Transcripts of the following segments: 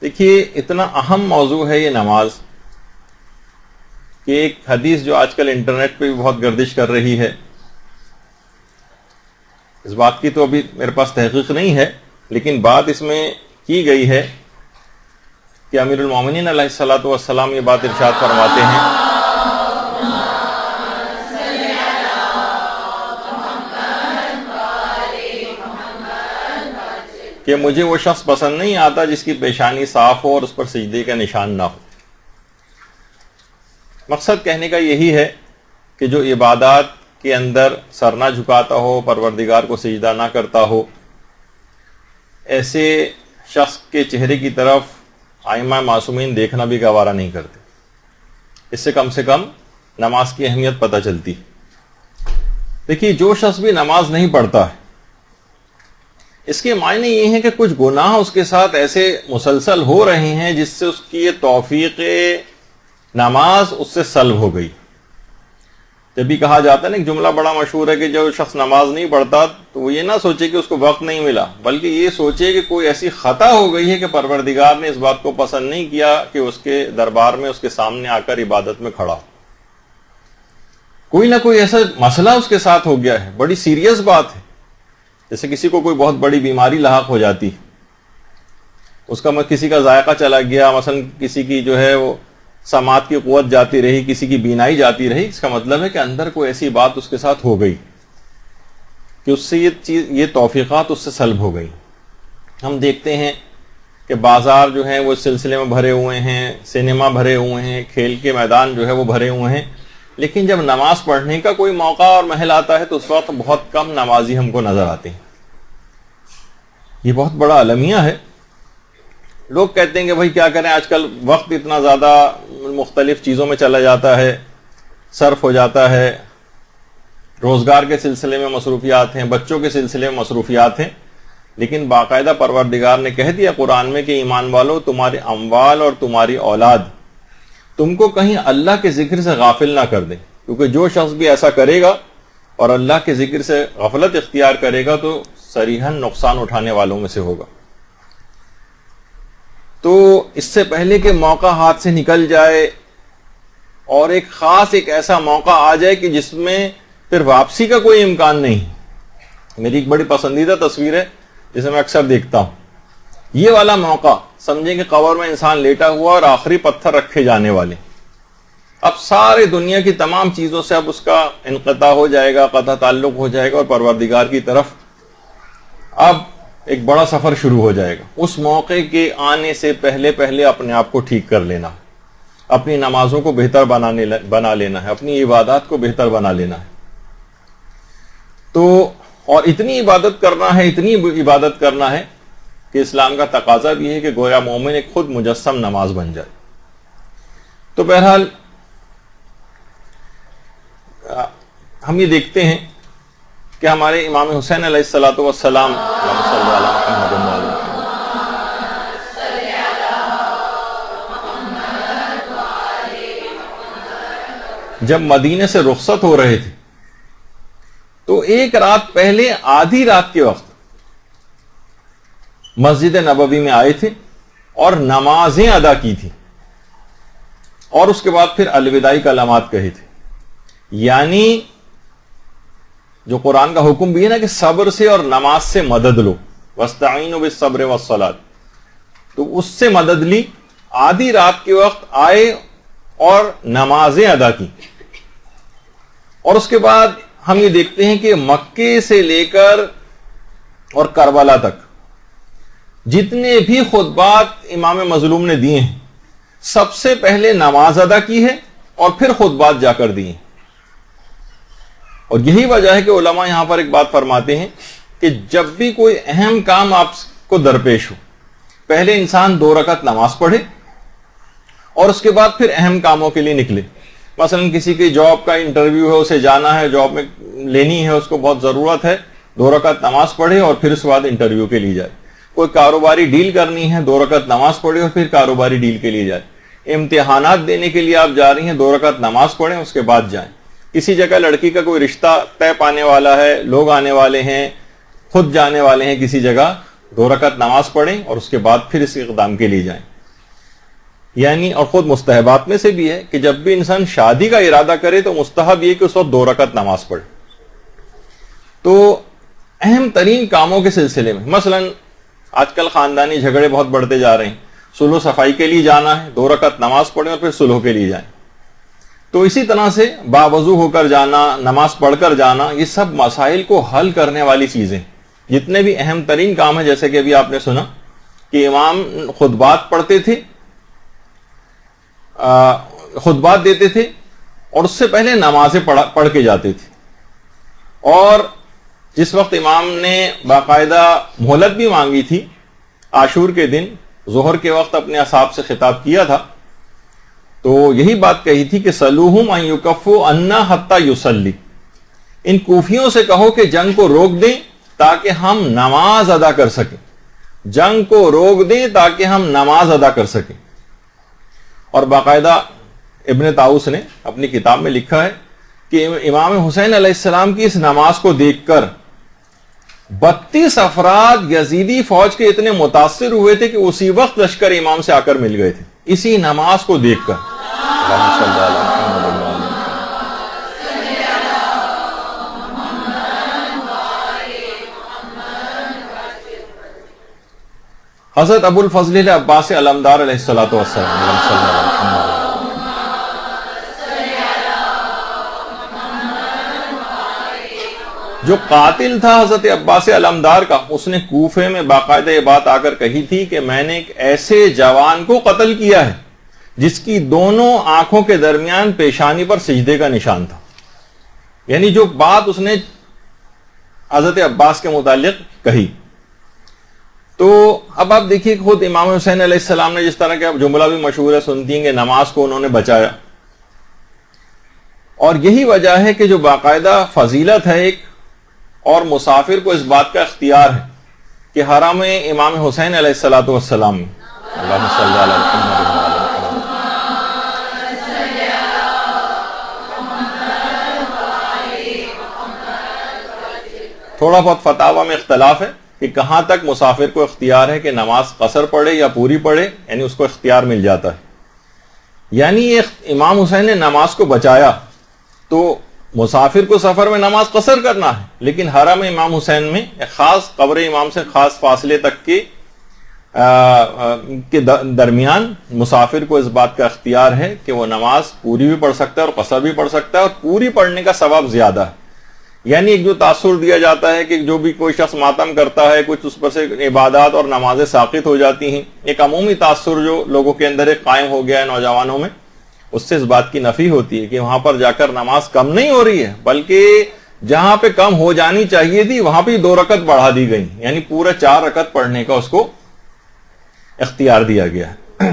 دیکھیے اتنا اہم موضوع ہے یہ نماز کہ ایک حدیث جو آج کل انٹرنیٹ پہ بھی بہت گردش کر رہی ہے، اس بات کی تو ابھی میرے پاس تحقیق نہیں ہے، لیکن بات اس میں کی گئی ہے کہ امیر المومنین علیہ الصلوۃ والسلام یہ بات ارشاد فرماتے ہیں کہ مجھے وہ شخص پسند نہیں آتا جس کی پیشانی صاف ہو اور اس پر سجدے کا نشان نہ ہو۔ مقصد کہنے کا یہی ہے کہ جو عبادات کے اندر سر نہ جھکاتا ہو، پروردگار کو سجدہ نہ کرتا ہو، ایسے شخص کے چہرے کی طرف ائمہ معصومین دیکھنا بھی گوارا نہیں کرتے۔ اس سے کم نماز کی اہمیت پتہ چلتی۔ دیکھیے جو شخص بھی نماز نہیں پڑھتا ہے، اس کے معنی یہ ہیں کہ کچھ گناہ اس کے ساتھ ایسے مسلسل ہو رہے ہیں جس سے اس کی یہ توفیق نماز اس سے سلب ہو گئی۔ جب بھی کہا جاتا ہے نا، ایک جملہ بڑا مشہور ہے کہ جو شخص نماز نہیں پڑھتا تو وہ یہ نہ سوچے کہ اس کو وقت نہیں ملا، بلکہ یہ سوچے کہ کوئی ایسی خطا ہو گئی ہے کہ پروردگار نے اس بات کو پسند نہیں کیا کہ اس کے دربار میں اس کے سامنے آ کر عبادت میں کھڑا ہو۔ کوئی نہ کوئی ایسا مسئلہ اس کے ساتھ ہو گیا ہے، بڑی سیریس بات ہے۔ جیسے کسی کو کوئی بہت بڑی بیماری لاحق ہو جاتی، اس کا کسی کا ذائقہ چلا گیا، مثلا کسی کی جو ہے وہ سماعت کی قوت جاتی رہی، کسی کی بینائی جاتی رہی، اس کا مطلب ہے کہ اندر کوئی ایسی بات اس کے ساتھ ہو گئی کہ اس سے یہ توفیقات اس سے سلب ہو گئی۔ ہم دیکھتے ہیں کہ بازار جو ہیں وہ اس سلسلے میں بھرے ہوئے ہیں، سینما بھرے ہوئے ہیں، کھیل کے میدان جو ہے وہ بھرے ہوئے ہیں، لیکن جب نماز پڑھنے کا کوئی موقع اور محل آتا ہے تو اس وقت بہت کم نمازی ہم کو نظر آتے ہیں۔ یہ بہت بڑا المیہ ہے۔ لوگ کہتے ہیں کہ بھائی کیا کریں، آج کل وقت اتنا زیادہ مختلف چیزوں میں چلا جاتا ہے، صرف ہو جاتا ہے، روزگار کے سلسلے میں مصروفیات ہیں، بچوں کے سلسلے میں مصروفیات ہیں، لیکن باقاعدہ پروردگار نے کہہ دیا قرآن میں کہ ایمان والو، تمہارے اموال اور تمہاری اولاد تم کو کہیں اللہ کے ذکر سے غافل نہ کر دیں، کیونکہ جو شخص بھی ایسا کرے گا اور اللہ کے ذکر سے غفلت اختیار کرے گا تو صریحاً نقصان اٹھانے والوں میں سے ہوگا۔ تو اس سے پہلے کہ موقع ہاتھ سے نکل جائے اور ایک ایسا موقع آ جائے کہ جس میں پھر واپسی کا کوئی امکان نہیں۔ میری ایک بڑی پسندیدہ تصویر ہے جسے میں اکثر دیکھتا ہوں، یہ والا موقع سمجھیں کہ قبر میں انسان لیٹا ہوا اور آخری پتھر رکھے جانے والے، اب سارے دنیا کی تمام چیزوں سے اب اس کا انقطاع ہو جائے گا، قطع تعلق ہو جائے گا، اور پروردگار کی طرف اب ایک بڑا سفر شروع ہو جائے گا۔ اس موقع کے آنے سے پہلے اپنے آپ کو ٹھیک کر لینا، اپنی نمازوں کو بہتر بنا لینا ہے، اپنی عبادات کو بہتر بنا لینا ہے۔ تو اور اتنی عبادت کرنا ہے کہ اسلام کا تقاضا بھی ہے کہ گویا مومن ایک خود مجسم نماز بن جائے۔ تو بہرحال ہم یہ دیکھتے ہیں کہ ہمارے امام حسین علیہ الصلوۃ والسلام جب مدینے سے رخصت ہو رہے تھے تو ایک رات پہلے آدھی رات کے وقت مسجد نبوی میں آئے تھے اور نمازیں ادا کی تھی، اور اس کے بعد پھر الوداعی کلمات کہے تھے۔ یعنی جو قرآن کا حکم بھی ہے نا کہ صبر سے اور نماز سے مدد لو، وَاسْتَعِينُوا بِالصَّبْرِ وَالصَّلَاةِ، تو اس سے مدد لی، آدھی رات کے وقت آئے اور نمازیں ادا کی۔ اور اس کے بعد ہم یہ دیکھتے ہیں کہ مکے سے لے کر اور کربلا تک جتنے بھی خطبات امام مظلوم نے دیے ہیں، سب سے پہلے نماز ادا کی ہے اور پھر خطبات جا کر دیے ہیں۔ اور یہی وجہ ہے کہ علماء یہاں پر ایک بات فرماتے ہیں کہ جب بھی کوئی اہم کام آپ کو درپیش ہو، پہلے انسان 2 رکعت نماز پڑھے اور اس کے بعد پھر اہم کاموں کے لیے نکلے۔ مثلا کسی کی جاب کا انٹرویو ہے، اسے جانا ہے، جاب میں لینی ہے، اس کو بہت ضرورت ہے، 2 رکعت نماز پڑھے اور پھر اس کے بعد انٹرویو کے لیے جائے۔ کوئی کاروباری ڈیل کرنی ہے، 2 رکعت نماز پڑھے اور پھر کاروباری ڈیل کے لیے جائے۔ امتحانات دینے کے لیے آپ جا رہی ہیں، 2 رکعت نماز پڑھیں اس کے بعد جائیں۔ کسی جگہ لڑکی کا کوئی رشتہ طے پانے والا ہے، لوگ آنے والے ہیں، خود جانے والے ہیں کسی جگہ، 2 رکعت نماز پڑھیں اور اس کے بعد پھر اس اقدام کے لیے جائیں۔ یعنی اور خود مستحبات میں سے بھی ہے کہ جب بھی انسان شادی کا ارادہ کرے تو مستحب یہ کہ اس وقت 2 رکعت نماز پڑھے. تو اہم ترین کاموں کے سلسلے میں مثلا آج کل خاندانی جھگڑے بہت بڑھتے جا رہے ہیں, صلح و صفائی کے لیے جانا ہے, 2 رکعت نماز پڑھیں اور پھر صلح کے لیے جائیں. تو اسی طرح سے باوضو ہو کر جانا, نماز پڑھ کر جانا, یہ سب مسائل کو حل کرنے والی چیزیں. جتنے بھی اہم ترین کام ہیں, جیسے کہ ابھی آپ نے سنا کہ امام خطبات پڑھتے تھے, خطبات دیتے تھے اور اس سے پہلے نمازیں پڑھ کے جاتے تھے. اور جس وقت امام نے باقاعدہ مہلت بھی مانگی تھی, عاشور کے دن ظہر کے وقت اپنے اصحاب سے خطاب کیا تھا, تو یہی بات کہی تھی کہ سلوہم ان یکفوا عنا حتی یصلی, ان کوفیوں سے کہو کہ جنگ کو روک دیں تاکہ ہم نماز ادا کر سکیں, جنگ کو روک دیں تاکہ ہم نماز ادا کر سکیں. اور باقاعدہ ابن طاؤس نے اپنی کتاب میں لکھا ہے کہ امام حسین علیہ السلام کی اس نماز کو دیکھ کر 32 افراد یزیدی فوج کے اتنے متاثر ہوئے تھے کہ اسی وقت لشکر امام سے آ کر مل گئے تھے, اسی نماز کو دیکھ کر. حضرت ابو الفضل عباس علمدار علیہ الصلوۃ والسلام جو قاتل تھا حضرت عباس علمدار کا, اس نے کوفے میں باقاعدہ یہ بات آ کر کہی تھی کہ میں نے ایک ایسے جوان کو قتل کیا ہے جس کی دونوں آنکھوں کے درمیان پیشانی پر سجدے کا نشان تھا. یعنی جو بات اس نے حضرت عباس کے متعلق کہی. تو اب آپ دیکھیے خود امام حسین علیہ السلام نے جس طرح کا جملہ بھی مشہور ہے, سنتی ہیں کہ نماز کو انہوں نے بچایا. اور یہی وجہ ہے کہ جو باقاعدہ فضیلت ہے ایک, اور مسافر کو اس بات کا اختیار ہے کہ حرم امام حسین علیہ الصلوۃ والسلام میں اللہم صلی علی محمد. تھوڑا بہت فتاوی میں اختلاف ہے کہ کہاں تک مسافر کو اختیار ہے کہ نماز قصر پڑھے یا پوری پڑھے, یعنی اس کو اختیار مل جاتا ہے. یعنی امام حسین نے نماز کو بچایا تو مسافر کو سفر میں نماز قصر کرنا ہے, لیکن حرم امام حسین میں خاص قبر امام سے خاص فاصلے تک کے درمیان مسافر کو اس بات کا اختیار ہے کہ وہ نماز پوری بھی پڑھ سکتا ہے اور قصر بھی پڑھ سکتا ہے, اور پوری پڑھنے کا ثواب زیادہ ہے. یعنی ایک جو تاثر دیا جاتا ہے کہ جو بھی کوئی شخص ماتم کرتا ہے, کچھ اس پر سے عبادات اور نمازیں ساقط ہو جاتی ہیں, ایک عمومی تاثر جو لوگوں کے اندر ایک قائم ہو گیا ہے نوجوانوں میں, اس سے اس بات کی نفی ہوتی ہے کہ وہاں پر جا کر نماز کم نہیں ہو رہی ہے, بلکہ جہاں پہ کم ہو جانی چاہیے تھی وہاں پہ 2 رکعت بڑھا دی گئی, یعنی پورا 4 رکعت پڑھنے کا اس کو اختیار دیا گیا ہے.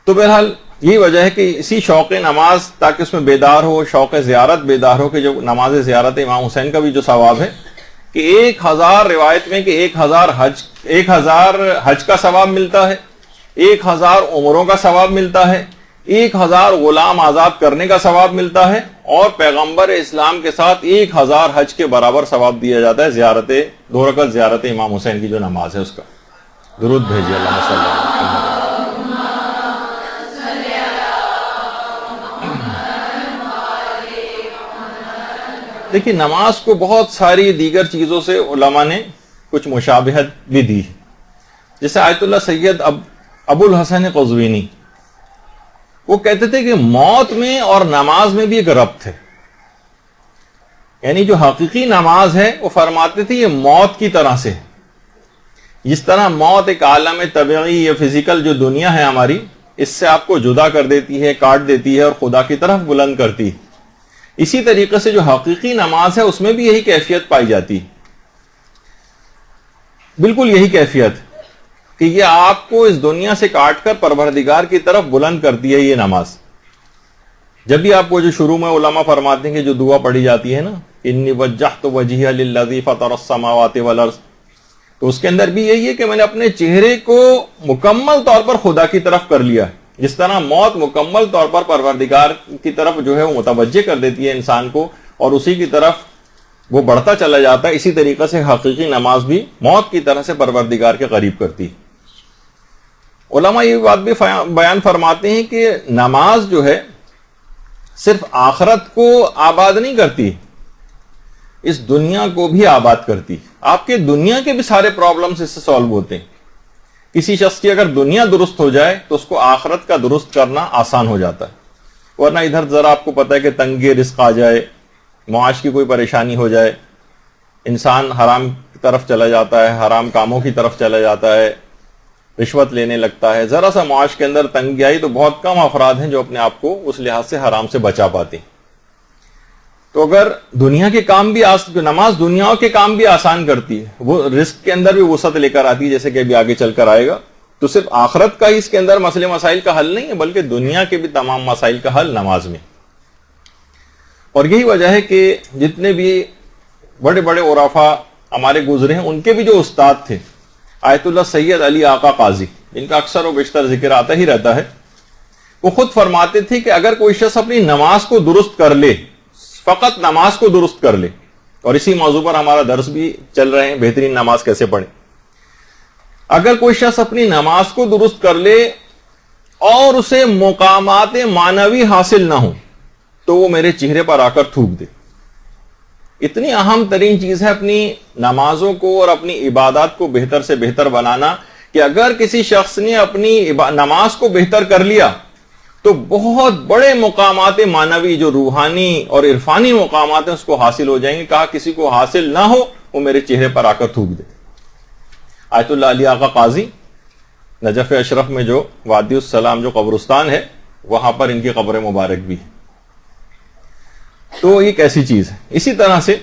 تو بہرحال یہی وجہ ہے کہ اسی شوق نماز, تاکہ اس میں بیدار ہو, شوق زیارت بیدار ہو, کہ جو نماز زیارت امام حسین کا بھی جو ثواب ہے کہ 1000 روایت میں کہ 1000 حج کا ثواب ملتا ہے, 1000 عمروں کا ثواب ملتا ہے, 1000 غلام آزاد کرنے کا ثواب ملتا ہے, اور پیغمبر اسلام کے ساتھ 1000 حج کے برابر ثواب دیا جاتا ہے زیارت 2 رکعت زیارت امام حسین کی جو نماز ہے اس کا. درود بھیجیے اللہ صلی اللہ علیہ وسلم. دیکھیے نماز کو بہت ساری دیگر چیزوں سے علماء نے کچھ مشابہت بھی دی ہے, جیسے آیت اللہ سید ابو الحسن قزوینی, وہ کہتے تھے کہ موت میں اور نماز میں بھی ایک ربط ہے. یعنی جو حقیقی نماز ہے وہ فرماتے تھے یہ موت کی طرح سے, جس طرح موت ایک عالم طبعی یا فزیکل جو دنیا ہے ہماری, اس سے آپ کو جدا کر دیتی ہے, کاٹ دیتی ہے اور خدا کی طرف بلند کرتی ہے, اسی طریقے سے جو حقیقی نماز ہے اس میں بھی یہی کیفیت پائی جاتی ہے, بالکل یہی کیفیت کہ یہ آپ کو اس دنیا سے کاٹ کر پروردگار کی طرف بلند کرتی ہے یہ نماز. جب بھی آپ کو جو شروع میں علماء فرماتے ہیں کہ جو دعا پڑھی جاتی ہے نا, انی وجہت وجہی للذی فطر السماوات والارض, تو اس کے اندر بھی یہی ہے کہ میں نے اپنے چہرے کو مکمل طور پر خدا کی طرف کر لیا ہے. جس طرح موت مکمل طور پر پروردگار کی طرف جو ہے وہ متوجہ کر دیتی ہے انسان کو, اور اسی کی طرف وہ بڑھتا چلا جاتا ہے, اسی طریقے سے حقیقی نماز بھی موت کی طرح سے پروردگار کے قریب کرتی. علماء یہ بات بھی بیان فرماتے ہیں کہ نماز جو ہے صرف آخرت کو آباد نہیں کرتی، اس دنیا کو بھی آباد کرتی. آپ کے دنیا کے بھی سارے پرابلمز اس سے سالو ہوتے ہیں. کسی شخص کی اگر دنیا درست ہو جائے تو اس کو آخرت کا درست کرنا آسان ہو جاتا ہے. ورنہ ادھر ذرا آپ کو پتا ہے کہ تنگی رزق آ جائے، معاش کی کوئی پریشانی ہو جائے، انسان حرام کی طرف چلا جاتا ہے، حرام کاموں کی طرف چلا جاتا ہے، رشوت لینے لگتا ہے. ذرا سا معاش کے اندر تنگی آئی تو بہت کم افراد ہیں جو اپنے آپ کو اس لحاظ سے حرام سے بچا پاتے ہیں. تو اگر دنیا کے کام بھی نماز دنیا کے کام بھی آسان کرتی ہے، وہ رزق کے اندر بھی وسعت لے کر آتی ہے، جیسے کہ ابھی آگے چل کر آئے گا. تو صرف آخرت کا ہی اس کے اندر مسئلے مسائل کا حل نہیں ہے، بلکہ دنیا کے بھی تمام مسائل کا حل نماز میں. اور یہی وجہ ہے کہ جتنے بھی بڑے بڑے عرفا ہمارے گزرے ہیں ان کے بھی جو استاد تھے، آیت اللہ سید علی آقا قاضی، جن کا اکثر و بیشتر ذکر آتا ہی رہتا ہے، وہ خود فرماتے تھے کہ اگر کوئی شخص اپنی نماز کو درست کر لے، فقط نماز کو درست کر لے، اور اسی موضوع پر ہمارا درس بھی چل رہے ہیں، بہترین نماز کیسے پڑھیں. اگر کوئی شخص اپنی نماز کو درست کر لے اور اسے مقامات معنوی حاصل نہ ہو تو وہ میرے چہرے پر آ کر تھوک دے. اتنی اہم ترین چیز ہے اپنی نمازوں کو اور اپنی عبادات کو بہتر سے بہتر بنانا، کہ اگر کسی شخص نے اپنی نماز کو بہتر کر لیا تو بہت بڑے مقامات معنوی جو روحانی اور عرفانی مقامات ہیں اس کو حاصل ہو جائیں گے. کہا کسی کو حاصل نہ ہو وہ میرے چہرے پر آ کر تھوک دے. آیت اللہ علی آقا قاضی نجف اشرف میں جو وادی السلام جو قبرستان ہے وہاں پر ان کی قبر مبارک بھی ہے. تو یہ کیسی چیز ہے. اسی طرح سے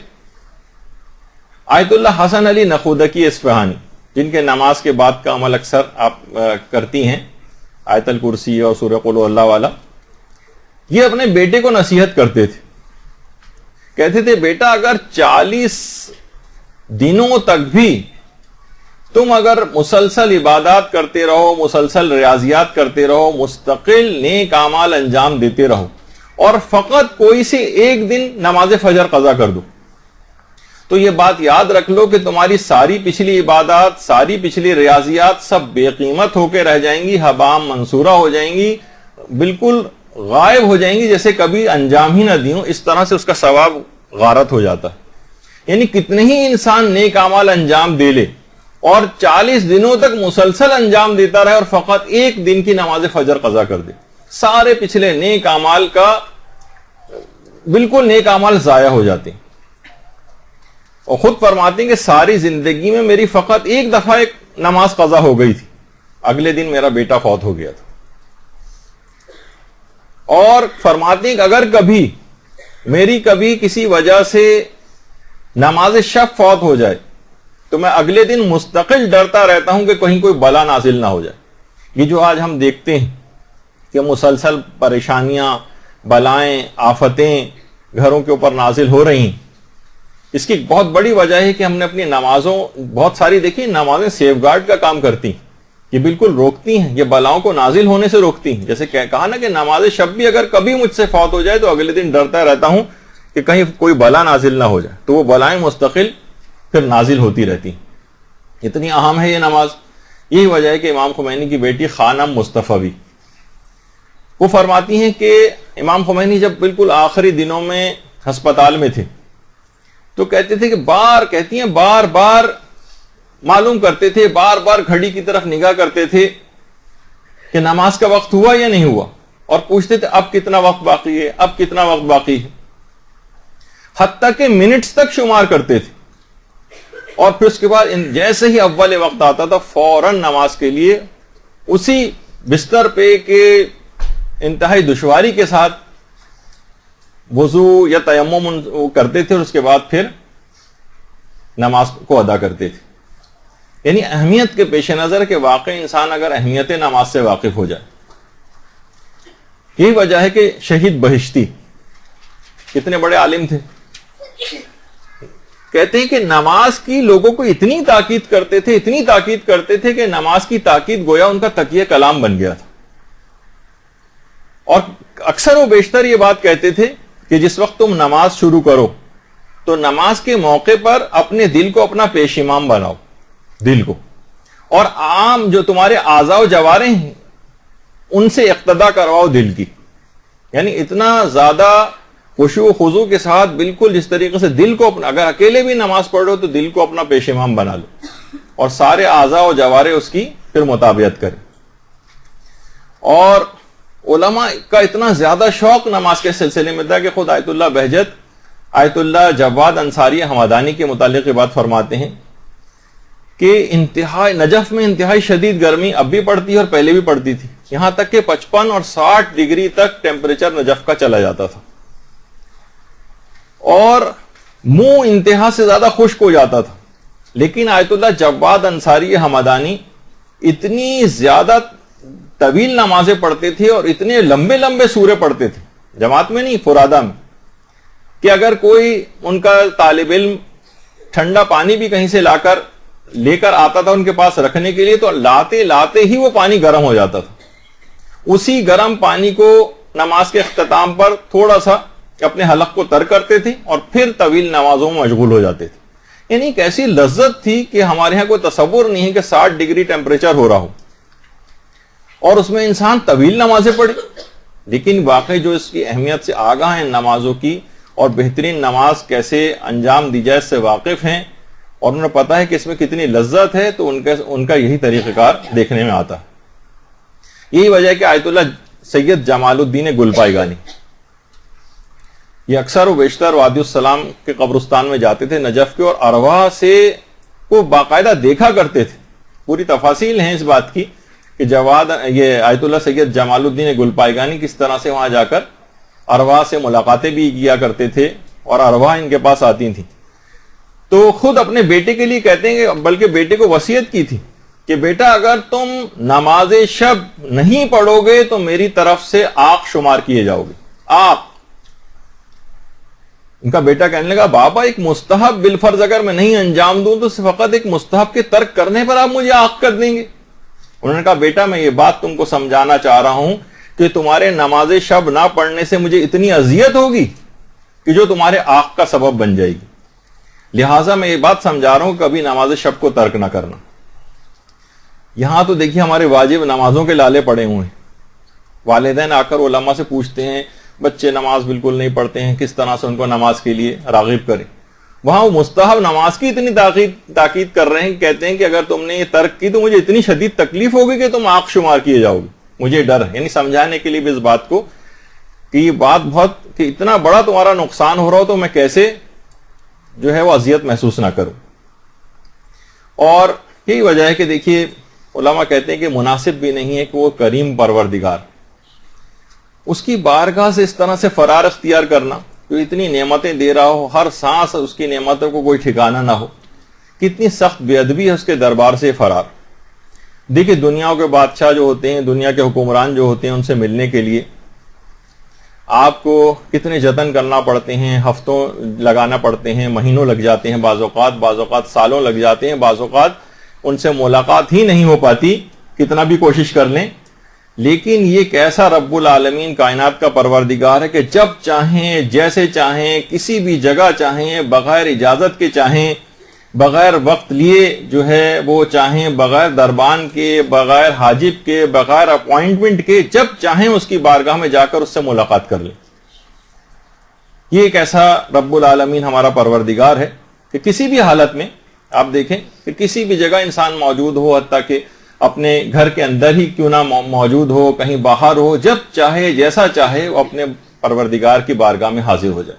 آیت اللہ حسن علی نخودکی اصفہانی، جن کے نماز کے بعد کا عمل اکثر آپ کرتی ہیں، آیت الکرسی اور سورہ قل اللہ والا، یہ اپنے بیٹے کو نصیحت کرتے تھے. کہتے تھے بیٹا اگر 40 دنوں تک بھی تم اگر مسلسل عبادات کرتے رہو، مسلسل ریاضیات کرتے رہو، مستقل نیک اعمال انجام دیتے رہو، اور فقط کوئی سے ایک دن نماز فجر قضا کر دو، تو یہ بات یاد رکھ لو کہ تمہاری ساری پچھلی عبادات، ساری پچھلی ریاضیات سب بے قیمت ہو کے رہ جائیں گی، حباء منصورہ ہو جائیں گی، بالکل غائب ہو جائیں گی، جیسے کبھی انجام ہی نہ دی ہوں. اس طرح سے اس کا ثواب غارت ہو جاتا ہے. یعنی کتنے ہی انسان نیک اعمال انجام دے لے اور 40 دنوں تک مسلسل انجام دیتا رہے اور فقط ایک دن کی نماز فجر قضا کر دے، سارے پچھلے نیک اعمال کا بالکل نیک اعمال ضائع ہو جاتے ہیں. اور خود فرماتے ہیں کہ ساری زندگی میں میری فقط ایک دفعہ ایک نماز قضا ہو گئی تھی، اگلے دن میرا بیٹا فوت ہو گیا تھا. اور فرماتے ہیں کہ اگر کبھی کسی وجہ سے نماز شب فوت ہو جائے تو میں اگلے دن مستقل ڈرتا رہتا ہوں کہ کہیں کوئی بلا نازل نہ ہو جائے. یہ جو آج ہم دیکھتے ہیں کہ مسلسل پریشانیاں، بلائیں، آفتیں گھروں کے اوپر نازل ہو رہی ہیں، اس کی بہت بڑی وجہ ہے کہ ہم نے اپنی نمازوں بہت ساری دیکھی، نمازیں سیف گارڈ کا کام کرتی ہیں، یہ بالکل روکتی ہیں، یہ بلاؤں کو نازل ہونے سے روکتی ہیں. جیسے کہا نا کہ نماز شب بھی اگر کبھی مجھ سے فوت ہو جائے تو اگلے دن ڈرتا رہتا ہوں کہ کہیں کوئی بلا نازل نہ ہو جائے، تو وہ بلائیں مستقل پھر نازل ہوتی رہتی. اتنی اہم ہے یہ نماز. یہی وجہ ہے کہ امام خمینی کی بیٹی خانم مصطفی وہ فرماتی ہیں کہ امام خمینی جب بالکل آخری دنوں میں ہسپتال میں تھے تو کہتے تھے کہ بار بار معلوم کرتے تھے، بار بار گھڑی کی طرف نگاہ کرتے تھے کہ نماز کا وقت ہوا یا نہیں ہوا، اور پوچھتے تھے اب کتنا وقت باقی ہے، اب کتنا وقت باقی ہے، حتیٰ کہ منٹس تک شمار کرتے تھے. اور پھر اس کے بعد جیسے ہی اول وقت آتا تھا فوراً نماز کے لیے اسی بستر پہ کے انتہائی دشواری کے ساتھ وضو یا تیمم کرتے تھے اور اس کے بعد پھر نماز کو ادا کرتے تھے. یعنی اہمیت کے پیش نظر کہ واقعی انسان اگر اہمیت نماز سے واقف ہو جائے. یہی وجہ ہے کہ شہید بہشتی کتنے بڑے عالم تھے، کہتے ہیں کہ نماز کی لوگوں کو اتنی تاکید کرتے تھے کہ نماز کی تاکید گویا ان کا تکیہ کلام بن گیا تھا. اور اکثر و بیشتر یہ بات کہتے تھے کہ جس وقت تم نماز شروع کرو تو نماز کے موقع پر اپنے دل کو اپنا پیش امام بناؤ، دل کو، اور عام جو تمہارے اعضاء و جوارے ہیں ان سے اقتدا کرواؤ دل کی. یعنی اتنا زیادہ خشوع و خضوع کے ساتھ بالکل جس طریقے سے دل کو اپنا, اگر اکیلے بھی نماز پڑھ رہے ہو تو دل کو اپنا پیش امام بنا لو اور سارے اعضاء و جوارے اس کی پھر مطابقت کریں. اور علماء کا اتنا زیادہ شوق نماز کے سلسلے میں تھا کہ خود آیت اللہ بہجت آیت اللہ جواد انصاری حمدانی کے متعلق یہ بات فرماتے ہیں کہ نجف میں انتہائی شدید گرمی اب بھی پڑتی ہے اور پہلے بھی پڑتی تھی, یہاں تک کہ 55 اور 60 ڈگری تک ٹیمپریچر نجف کا چلا جاتا تھا اور منہ انتہا سے زیادہ خشک ہو جاتا تھا. لیکن آیت اللہ جواد انصاری حمدانی اتنی زیادہ طویل نمازیں پڑھتے تھے اور اتنے لمبے لمبے سورے پڑھتے تھے, جماعت میں نہیں فرادہ میں, کہ اگر کوئی ان کا طالب علم ٹھنڈا پانی بھی کہیں سے لے کر آتا تھا ان کے پاس رکھنے کے لیے تو لاتے لاتے ہی وہ پانی گرم ہو جاتا تھا. اسی گرم پانی کو نماز کے اختتام پر تھوڑا سا اپنے حلق کو تر کرتے تھے اور پھر طویل نمازوں میں مشغول ہو جاتے تھے. یعنی ایک ایسی لذت تھی کہ ہمارے ہاں کوئی تصور نہیں ہے کہ 60 ڈگری ٹیمپریچر ہو رہا ہو اور اس میں انسان طویل نمازیں پڑھے. لیکن واقعی جو اس کی اہمیت سے آگاہ ہیں نمازوں کی اور بہترین نماز کیسے انجام دی جائے اس سے واقف ہیں اور انہیں پتا ہے کہ اس میں کتنی لذت ہے, تو ان کا یہی طریقہ کار دیکھنے میں آتا ہے. یہی وجہ ہے کہ آیت اللہ سید جمال الدین گلپائگانی یہ اکثر و بیشتر وادی السلام کے قبرستان میں جاتے تھے نجف کے, اور ارواح سے وہ باقاعدہ دیکھا کرتے تھے. پوری تفاصیل ہیں اس بات کی کہ یہ آیت اللہ سید جمال الدین گلپائگانی کس طرح سے وہاں جا کر ارواح سے ملاقاتیں بھی کیا کرتے تھے اور ارواح ان کے پاس آتی تھیں. تو خود اپنے بیٹے کے لیے کہتے ہیں کہ بلکہ بیٹے کو وصیت کی تھی کہ بیٹا اگر تم نماز شب نہیں پڑھو گے تو میری طرف سے آق شمار کیے جاؤ گے. آق. ان کا بیٹا کہنے لگا بابا ایک مستحب بالفرض اگر میں نہیں انجام دوں تو فقط ایک مستحب کے ترک کرنے پر آپ مجھے آق کر دیں گے. انہوں نے کہا بیٹا میں یہ بات تم کو سمجھانا چاہ رہا ہوں کہ تمہارے نماز شب نہ پڑھنے سے مجھے اتنی اذیت ہوگی کہ جو تمہارے آق کا سبب بن جائے گی. لہٰذا میں یہ بات سمجھا رہا ہوں کبھی نماز شب کو ترک نہ کرنا. یہاں تو دیکھیے ہمارے واجب نمازوں کے لالے پڑے ہوئے ہیں. والدین آ کر علماء سے پوچھتے ہیں بچے نماز بالکل نہیں پڑھتے ہیں, کس طرح سے ان کو نماز کے لیے راغب کریں. وہاں وہ مستحب نماز کی اتنی تاکید کر رہے ہیں, کہتے ہیں کہ اگر تم نے یہ ترک کی تو مجھے اتنی شدید تکلیف ہوگی کہ تم آق شمار کیے جاؤ گے. مجھے ڈر ہے, یعنی سمجھانے کے لیے بھی اس بات کو کہ یہ بات بہت کہ اتنا بڑا تمہارا نقصان ہو رہا ہو تو میں کیسے جو ہے وہ اذیت محسوس نہ کروں. اور یہی وجہ ہے کہ دیکھیے علماء کہتے ہیں کہ مناسب بھی نہیں ہے کہ وہ کریم پروردگار اس کی بارگاہ سے اس طرح سے فرار اختیار کرنا, جو اتنی نعمتیں دے رہا ہو, ہر سانس اس کی نعمتوں کو کوئی ٹھکانہ نہ ہو, کتنی سخت بے ادبی ہے اس کے دربار سے فرار. دیکھیے دنیا کے بادشاہ جو ہوتے ہیں, دنیا کے حکمران جو ہوتے ہیں, ان سے ملنے کے لیے آپ کو کتنے جتن کرنا پڑتے ہیں, ہفتوں لگانا پڑتے ہیں, مہینوں لگ جاتے ہیں, بعض اوقات سالوں لگ جاتے ہیں, بعض اوقات ان سے ملاقات ہی نہیں ہو پاتی کتنا بھی کوشش کر لیں. لیکن یہ کیسا رب العالمین کائنات کا پروردگار ہے کہ جب چاہیں جیسے چاہیں کسی بھی جگہ چاہیں, بغیر اجازت کے چاہیں, بغیر وقت لیے جو ہے وہ چاہیں, بغیر دربان کے, بغیر حاجب کے, بغیر اپوائنٹمنٹ کے, جب چاہیں اس کی بارگاہ میں جا کر اس سے ملاقات کر لیں. یہ ایک ایسا رب العالمین ہمارا پروردگار ہے کہ کسی بھی حالت میں آپ دیکھیں کہ کسی بھی جگہ انسان موجود ہو, حتیٰ کہ اپنے گھر کے اندر ہی کیوں نہ موجود ہو, کہیں باہر ہو, جب چاہے جیسا چاہے وہ اپنے پروردگار کی بارگاہ میں حاضر ہو جائے.